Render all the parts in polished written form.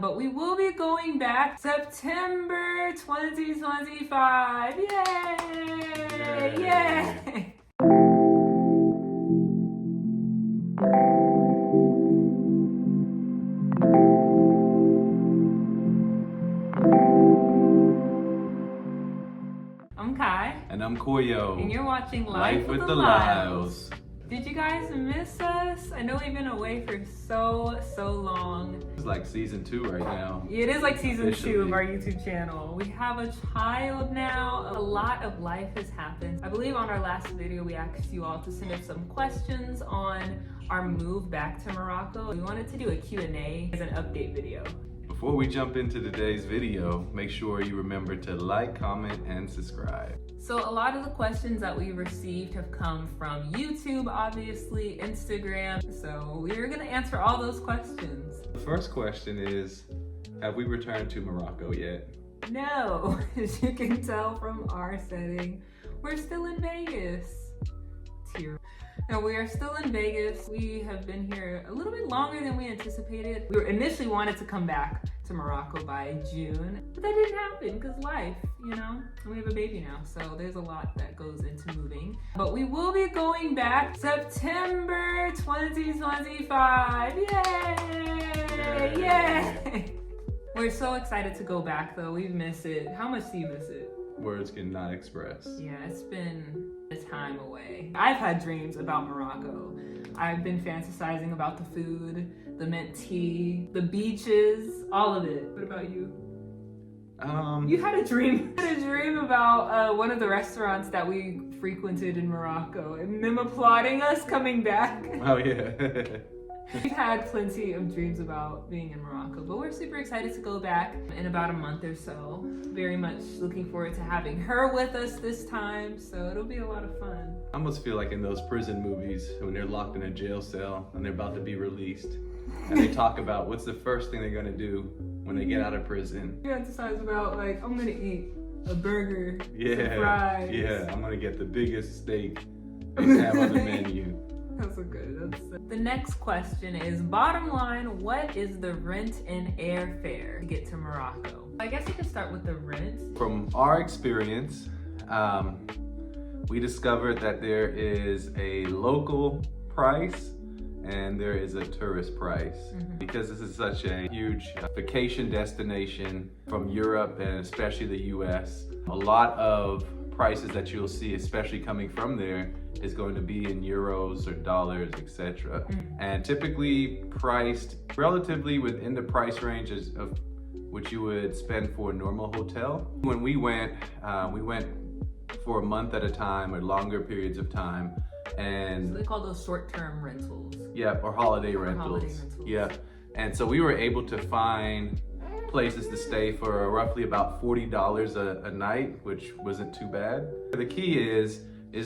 But we will be going back September 2025. Yay! Yay! I'm Kai. And I'm Koyo. And you're watching Life with the Lyles. Did you guys miss us? I know we've been away for so long. It's like season 2 right now. It is like season Officially. 2 of our YouTube channel. We have a child now. A lot of life has happened. I believe on our last video, we asked you all to send us some questions on our move back to Morocco. We wanted to do a Q&A as an update video. Before we jump into today's video, make sure you remember to like, comment, and subscribe. So a lot of the questions that we received have come from YouTube, obviously, Instagram. So we're gonna answer all those questions. The first question is, have we returned to Morocco yet? No, as you can tell from our setting, we're still in Vegas. No, we are still in Vegas. We have been here a little bit longer than we anticipated. We initially wanted to come back to Morocco by June, but that didn't happen because life, you know, and we have a baby now. So there's a lot that goes into moving. But we will be going back September 2025. Yay! Yay! We're so excited to go back though. We miss it. How much do you miss it? Words cannot express. Yeah, it's been a time away. I've had dreams about Morocco. I've been fantasizing about the food, the mint tea, the beaches, all of it. What about you? You had a dream. I had a dream about one of the restaurants that we frequented in Morocco and them applauding us coming back. Oh yeah. We've had plenty of dreams about being in Morocco, but we're super excited to go back in about a month or so. Very much looking forward to having her with us this time, so it'll be a lot of fun. I almost feel like in those prison movies when they're locked in a jail cell and they're about to be released. And they talk about what's the first thing they're gonna do when they get out of prison. You fantasize about like, I'm gonna eat a burger, Yeah, some fries. yeah, I'm gonna get the biggest steak they have on the menu. That's so good. The next question is, bottom line, what is the rent and airfare to get to Morocco? I guess we can start with the rent. From our experience, we discovered that there is a local price and there is a tourist price. Because this is such a huge vacation destination from Europe and especially the US, a lot of prices that you'll see, especially coming from there, is going to be in euros or dollars, etc. And typically priced relatively within the price ranges of what you would spend for a normal hotel. When we went for a month at a time or longer periods of time. And so they call those short-term rentals. Yeah, or holiday rentals. Yeah, and so we were able to find places to stay for roughly about $40 a night, which wasn't too bad. The key is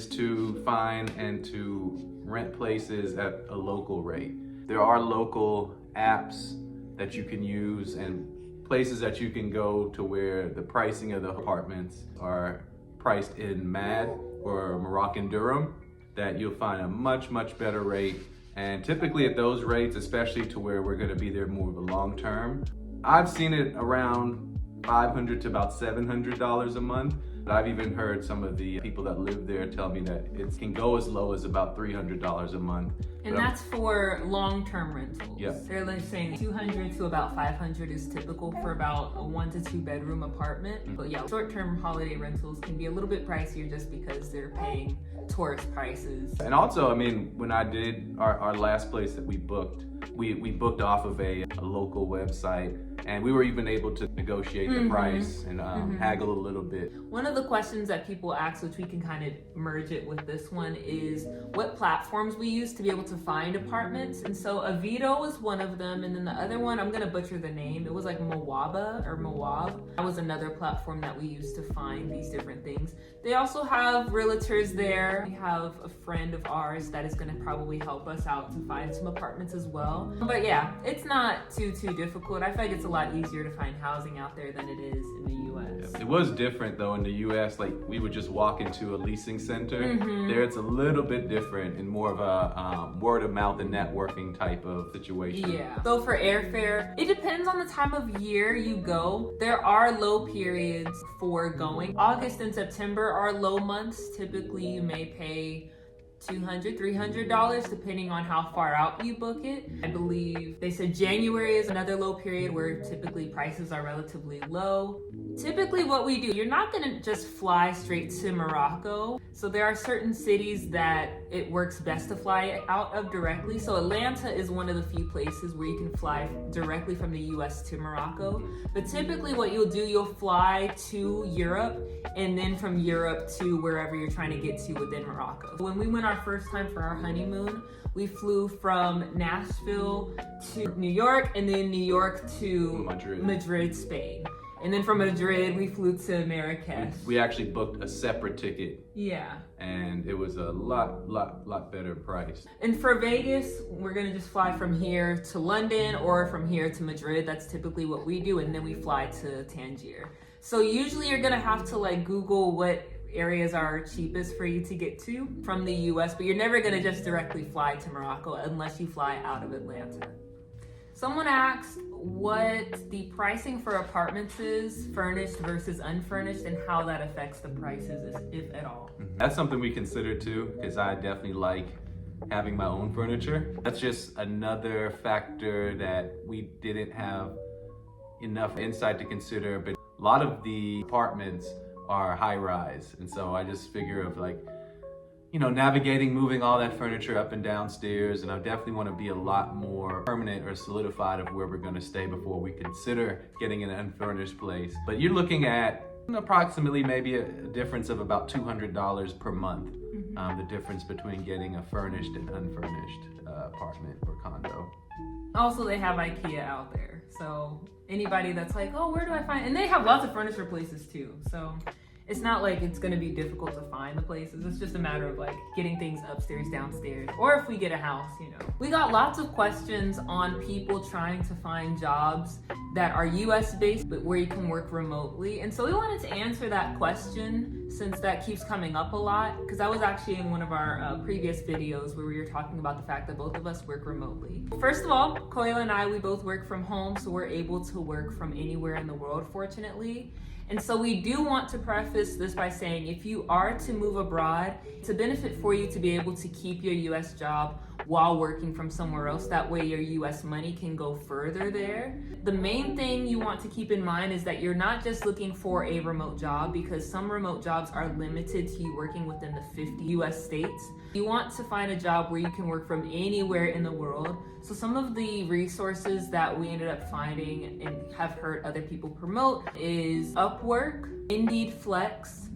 to find and to rent places at a local rate. There are local apps that you can use and places that you can go to where the pricing of the apartments are priced in MAD or Moroccan dirham, that you'll find a much better rate. And typically at those rates, especially to where we're gonna be there more of a long term, I've seen it around $500 to about $700 a month. But I've even heard some of the people that live there tell me that it can go as low as about $300 a month. And that's for long-term rentals. Yep. They're like saying 200 to about 500 is typical for about a 1 to 2 bedroom apartment. But yeah, short-term holiday rentals can be a little bit pricier just because they're paying tourist prices. And also, I mean, when I did our last place that we booked, we booked off of a local website, and we were even able to negotiate the price and haggle a little bit. One of the questions that people ask, which we can kind of merge it with this one, is what platforms we use to be able to find apartments. And so Avito was one of them, and then the other one, I'm gonna butcher the name, it was like Mawaba or Mawab. That was another platform that we used to find these different things. They also have realtors there. We have a friend of ours that is gonna probably help us out to find some apartments as well. well. But yeah, it's not too difficult. I feel like it's a lot easier to find housing out there than it is in the US. It was different though in the US, like we would just walk into a leasing center. There it's a little bit different and more of a word of mouth and networking type of situation. Yeah. So for airfare, it depends on the time of year you go. There are low periods for going. August and September are low months. Typically you may pay $200, $300 depending on how far out you book it. I believe they said January is another low period where typically prices are relatively low. Typically what we do, you're not gonna just fly straight to Morocco. So there are certain cities that it works best to fly out of directly. So Atlanta is one of the few places where you can fly directly from the US to Morocco. But typically what you'll do, you'll fly to Europe and then from Europe to wherever you're trying to get to within Morocco. When we went our first time for our honeymoon, we flew from Nashville to New York and then New York to Madrid, Spain. And then from Madrid, we flew to Marrakesh. We actually booked a separate ticket. Yeah. And it was a lot better price. And for Vegas, we're gonna just fly from here to London or from here to Madrid. That's typically what we do. And then we fly to Tangier. So usually you're gonna have to like Google what areas are cheapest for you to get to from the US, but you're never gonna just directly fly to Morocco unless you fly out of Atlanta. Someone asked what the pricing for apartments is, furnished versus unfurnished, and how that affects the prices, if at all. That's something we consider too, because I definitely like having my own furniture. That's just another factor that we didn't have enough insight to consider, but a lot of the apartments are high rise. And so I just figure of like, you know, navigating, moving all that furniture up and down stairs, and I definitely want to be a lot more permanent or solidified of where we're going to stay before we consider getting an unfurnished place. But you're looking at approximately maybe a difference of about $200 per month, the difference between getting a furnished and unfurnished apartment or condo. Also, they have IKEA out there, so anybody that's like, oh, where do I find, and they have lots of furniture places too, so it's not like it's gonna be difficult to find the places. It's just a matter of like getting things upstairs, downstairs, or if we get a house, you know. We got lots of questions on people trying to find jobs that are US based, but where you can work remotely. And so we wanted to answer that question since that keeps coming up a lot, because I was actually in one of our previous videos where we were talking about the fact that both of us work remotely. First of all, Koya and I, we both work from home, so we're able to work from anywhere in the world, fortunately. And so we do want to preface this by saying if you are to move abroad, it's a benefit for you to be able to keep your US job while working from somewhere else. That way your US money can go further there. The main thing you want to keep in mind is that you're not just looking for a remote job, because some remote jobs are limited to you working within the 50 US states. You want to find a job where you can work from anywhere in the world. So some of the resources that we ended up finding and have heard other people promote is Upwork, Indeed Flex,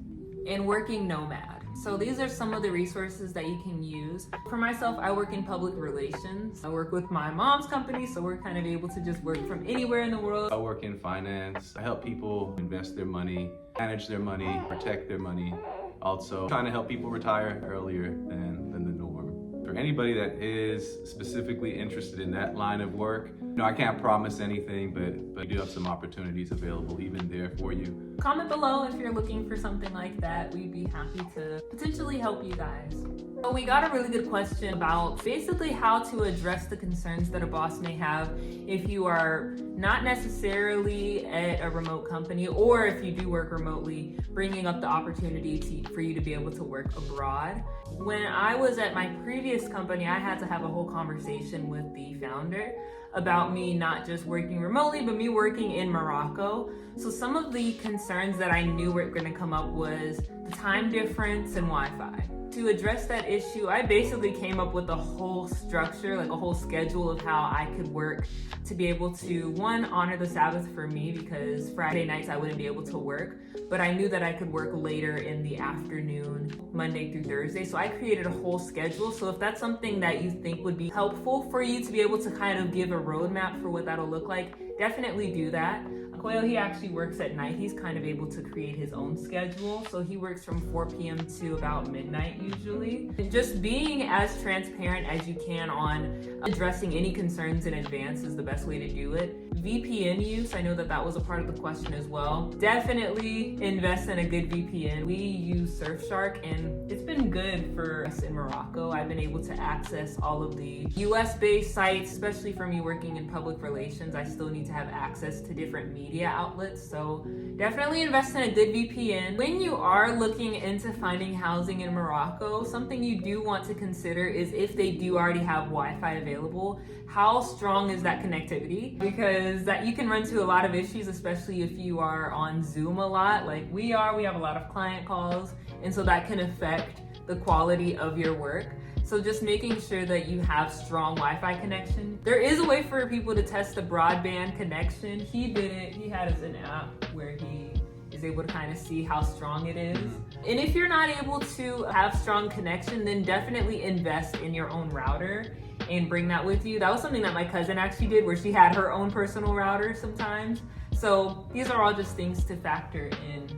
and Working Nomad. So these are some of the resources that you can use. For myself, I work in public relations. I work with my mom's company, so we're kind of able to just work from anywhere in the world. I work in finance. I help people invest their money, manage their money, protect their money. Also trying to help people retire earlier than the norm. For anybody that is specifically interested in that line of work, you know, I can't promise anything, but we do have some opportunities available even there for you. Comment below if you're looking for something like that. We'd be happy to potentially help you guys. So we got a really good question about basically how to address the concerns that a boss may have if you are not necessarily at a remote company, or if you do work remotely, bringing up the opportunity for you to be able to work abroad. When I was at my previous company, I had to have a whole conversation with the founder about me not just working remotely, but me working in Morocco. So some of the concerns that I knew were going to come up was the time difference and Wi-Fi. To address that issue, I basically came up with a whole structure, like a whole schedule of how I could work to be able to, one, honor the Sabbath for me, because Friday nights I wouldn't be able to work, but I knew that I could work later in the afternoon, Monday through Thursday. So I created a whole schedule. So if that's something that you think would be helpful for you to be able to kind of give a roadmap for what that'll look like, definitely do that. Koyo, he actually works at night. He's kind of able to create his own schedule. So he works from 4 p.m. to about midnight usually. And just being as transparent as you can on addressing any concerns in advance is the best way to do it. VPN use, I know that was a part of the question as well. Definitely invest in a good VPN. We use Surfshark and it's been good for us in Morocco. I've been able to access all of the US-based sites, especially for me working in public relations. I still need to have access to different media outlets, so definitely invest in a good VPN. When you are looking into finding housing in Morocco, something you do want to consider is if they do already have Wi-Fi available, how strong is that connectivity? Because that you can run into a lot of issues, especially if you are on Zoom a lot, like we have a lot of client calls, and so that can affect the quality of your work. So just making sure that you have strong Wi-Fi connection. There is a way for people to test the broadband connection. He did it. He had us an app where he is able to kind of see how strong it is. And if you're not able to have strong connection, then definitely invest in your own router and bring that with you. That was something that my cousin actually did, where she had her own personal router sometimes. So these are all just things to factor in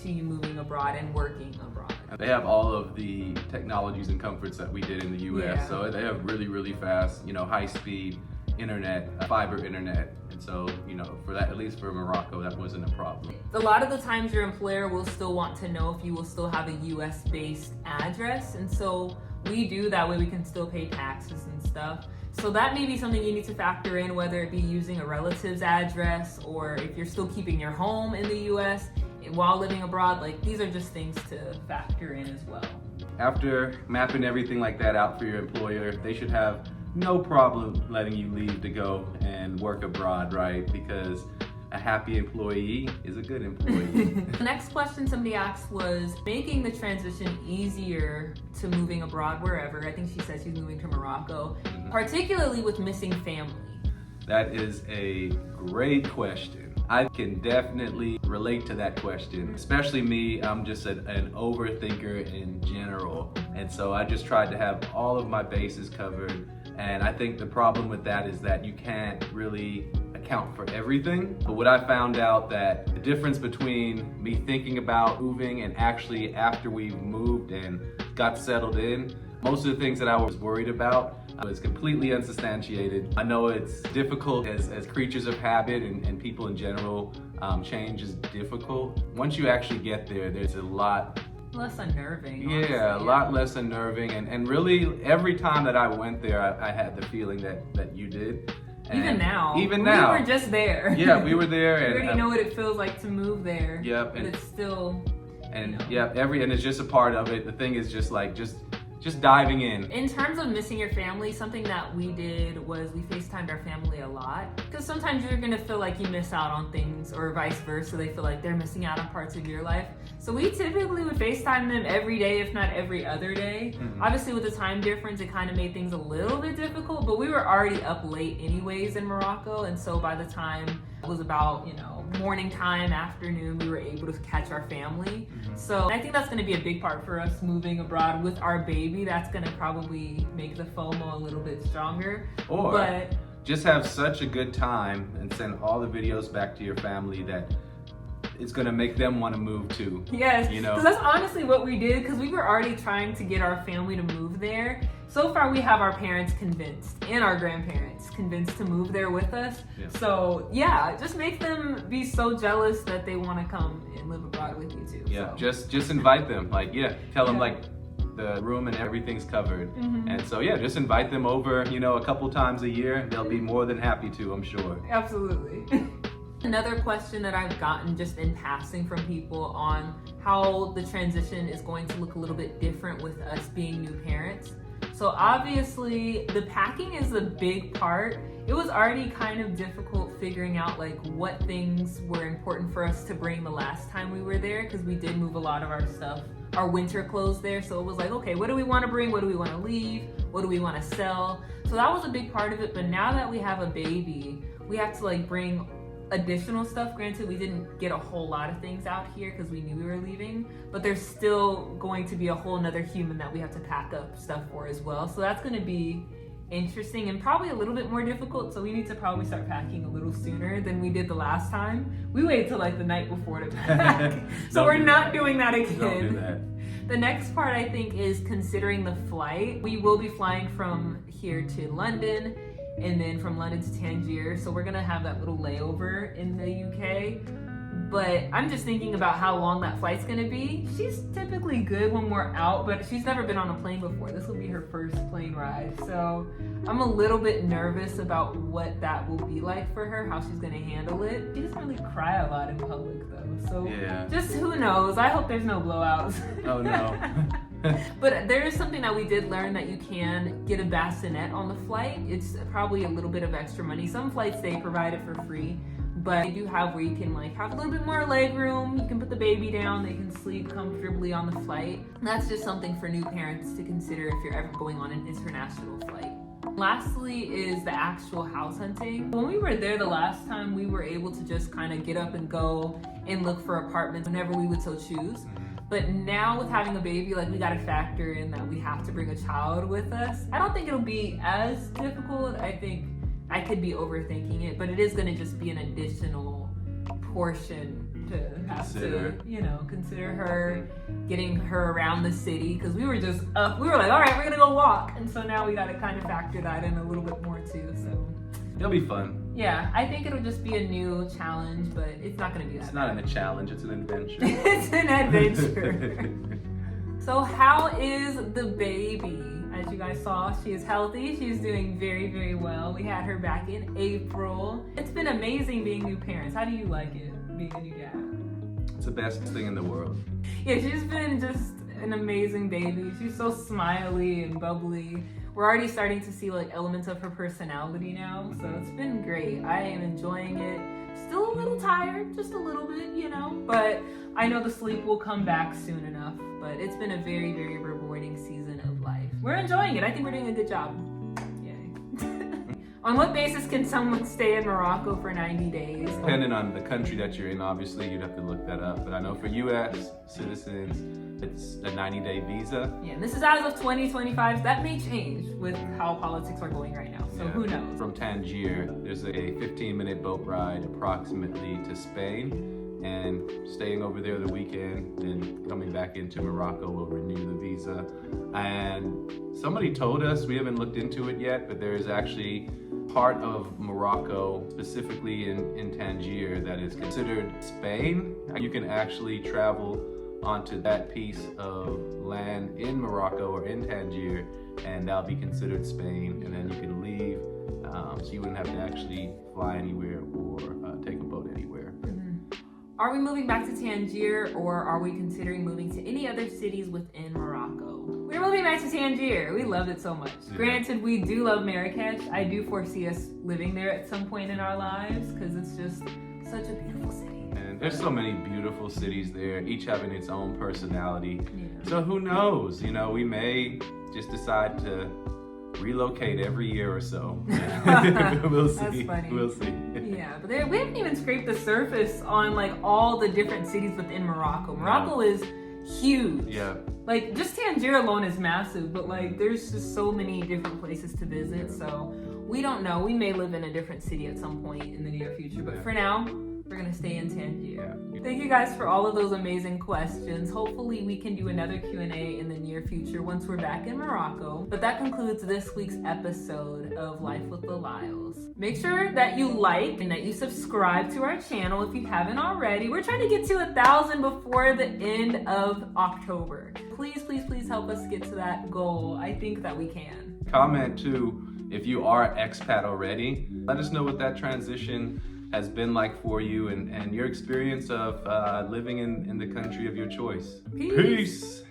to you moving abroad and working abroad. They have all of the technologies and comforts that we did in the US. Yeah. So they have really, really fast, high speed internet, fiber internet. And so, for that, at least for Morocco, that wasn't a problem. A lot of the times your employer will still want to know if you will still have a US based address. And so we do, that way we can still pay taxes and stuff. So that may be something you need to factor in, whether it be using a relative's address or if you're still keeping your home in the US while living abroad. Like, these are just things to factor in as well. After mapping everything like that out for your employer, they should have no problem letting you leave to go and work abroad, right? Because a happy employee is a good employee. The next question somebody asked was making the transition easier to moving abroad wherever. I think she said she's moving to Morocco, particularly with missing family. That is a great question. I can definitely relate to that question, especially me. I'm just an overthinker in general. And so I just tried to have all of my bases covered. And I think the problem with that is that you can't really account for everything. But what I found out that the difference between me thinking about moving and actually after we moved and got settled in, most of the things that I was worried about was completely unsubstantiated. I know it's difficult as creatures of habit and people in general, change is difficult. Once you actually get there, there's a lot less unnerving. Yeah, honestly. a lot less unnerving. And really, every time that I went there, I had the feeling that you did. And Even now. We were just there. Yeah, we were there. We And already know what it feels like to move there. Yep. But it's still... And and it's just a part of it. The thing is just diving in. In terms of missing your family, something that we did was we FaceTimed our family a lot. Because sometimes you're gonna feel like you miss out on things, or vice versa. They feel like they're missing out on parts of your life. So we typically would FaceTime them every day, if not every other day. Obviously with the time difference, it kind of made things a little bit difficult, but we were already up late anyways in Morocco. And so by the time it was about, morning time, afternoon, we were able to catch our family. So I think that's going to be a big part for us moving abroad with our baby. That's going to probably make the FOMO a little bit stronger. But just have such a good time and send all the videos back to your family that it's going to make them want to move too. Yes, because that's honestly what we did, because we were already trying to get our family to move there. So far we have our parents convinced and our grandparents convinced to move there with us. Yeah. So just make them be so jealous that they want to come and live abroad with you too. Yeah, so. just invite them. Tell them the room and everything's covered. And so just invite them over, a couple times a year. They'll be more than happy to, I'm sure. Absolutely. Another question that I've gotten just in passing from people on how the transition is going to look a little bit different with us being new parents. So obviously the packing is a big part. It was already kind of difficult figuring out what things were important for us to bring the last time we were there, because we did move a lot of our stuff, our winter clothes there. So it was okay, what do we want to bring? What do we want to leave? What do we want to sell? So that was a big part of it. But now that we have a baby, we have to bring additional stuff. Granted, we didn't get a whole lot of things out here because we knew we were leaving, but there's still going to be a whole nother human that we have to pack up stuff for as well. So that's going to be interesting and probably a little bit more difficult, so we need to probably start packing a little sooner than we did the last time. We waited till like the night before to pack. So we're not doing that again. Don't do that. The next part, I think, is considering the flight. We will be flying from here to London and then from London to Tangier. So we're gonna have that little layover in the UK. But I'm just thinking about how long that flight's gonna be. She's typically good when we're out, but she's never been on a plane before. This will be her first plane ride. So I'm a little bit nervous about what that will be like for her, how she's gonna handle it. She doesn't really cry a lot in public though. So yeah. Just who knows? I hope there's no blowouts. Oh no. But there is something that we did learn, that you can get a bassinet on the flight. It's probably a little bit of extra money. Some flights, they provide it for free. But they do have where you can like have a little bit more leg room. You can put the baby down. They can sleep comfortably on the flight. And that's just something for new parents to consider if you're ever going on an international flight. Lastly is the actual house hunting. When we were there the last time, we were able to just kind of get up and go and look for apartments whenever we would so choose. But now with having a baby, like we gotta factor in that we have to bring a child with us. I don't think it'll be as difficult. I think I could be overthinking it, but it is gonna just be an additional portion to have to, you know, consider her, getting her around the city, because we were just up, we were like, all right, we're gonna go walk. And so now we gotta kind of factor that in a little bit more too, so. It'll be fun. Yeah, I think it'll just be a new challenge, but it's not gonna be that It's not a challenge, it's an adventure. It's an adventure. So how is the baby? As you guys saw, she is healthy. She's doing very, very well. We had her back in April. It's been amazing being new parents. How do you like it, being a new dad? It's the best thing in the world. Yeah, she's been just an amazing baby. She's so smiley and bubbly. We're already starting to see like elements of her personality now, so it's been great. I am enjoying it. Still a little tired, just a little bit, you know, but I know the sleep will come back soon enough. But it's been a very, very rewarding season of life. We're enjoying it. I think we're doing a good job. Yay. On what basis can someone stay in Morocco for 90 days? Depending on the country that you're in, obviously, you'd have to look that up. But I know for U.S. citizens, it's a 90-day visa. Yeah, and this is as of 2025. That may change with how politics are going right now. So who knows? From Tangier, there's a 15-minute boat ride approximately to Spain. And staying over there the weekend, then coming back into Morocco will renew the visa. And somebody told us, we haven't looked into it yet, but there is actually part of Morocco, specifically in Tangier, that is considered Spain. You can actually travel onto that piece of land in Morocco or in Tangier, and that'll be considered Spain, and then you can leave, so you wouldn't have to actually fly anywhere or take a boat anywhere. Are we moving back to Tangier, or are we considering moving to any other cities within Morocco? We're moving back to Tangier. We loved it so much. Yeah. Granted, we do love Marrakesh. I do foresee us living there at some point in our lives because it's just such a beautiful city. And there's so many beautiful cities there, each having its own personality. Yeah. So who knows? You know, we may just decide to relocate every year or so. We'll see. That's funny. We'll see. Yeah, but we haven't even scraped the surface on like all the different cities within Morocco. Morocco is huge. Yeah. Like just Tangier alone is massive, but like there's just so many different places to visit. So we don't know. We may live in a different city at some point in the near future, but for now, we're gonna stay in Tangier. Thank you guys for all of those amazing questions. Hopefully we can do another Q&A in the near future once we're back in Morocco. But that concludes this week's episode of Life with the Lyles. Make sure that you like and that you subscribe to our channel if you haven't already. We're trying to get to 1,000 before the end of October. Please, please, please help us get to that goal. I think that we can. Comment too, if you are expat already, let us know what that transition has been like for you and your experience of living in the country of your choice. Peace.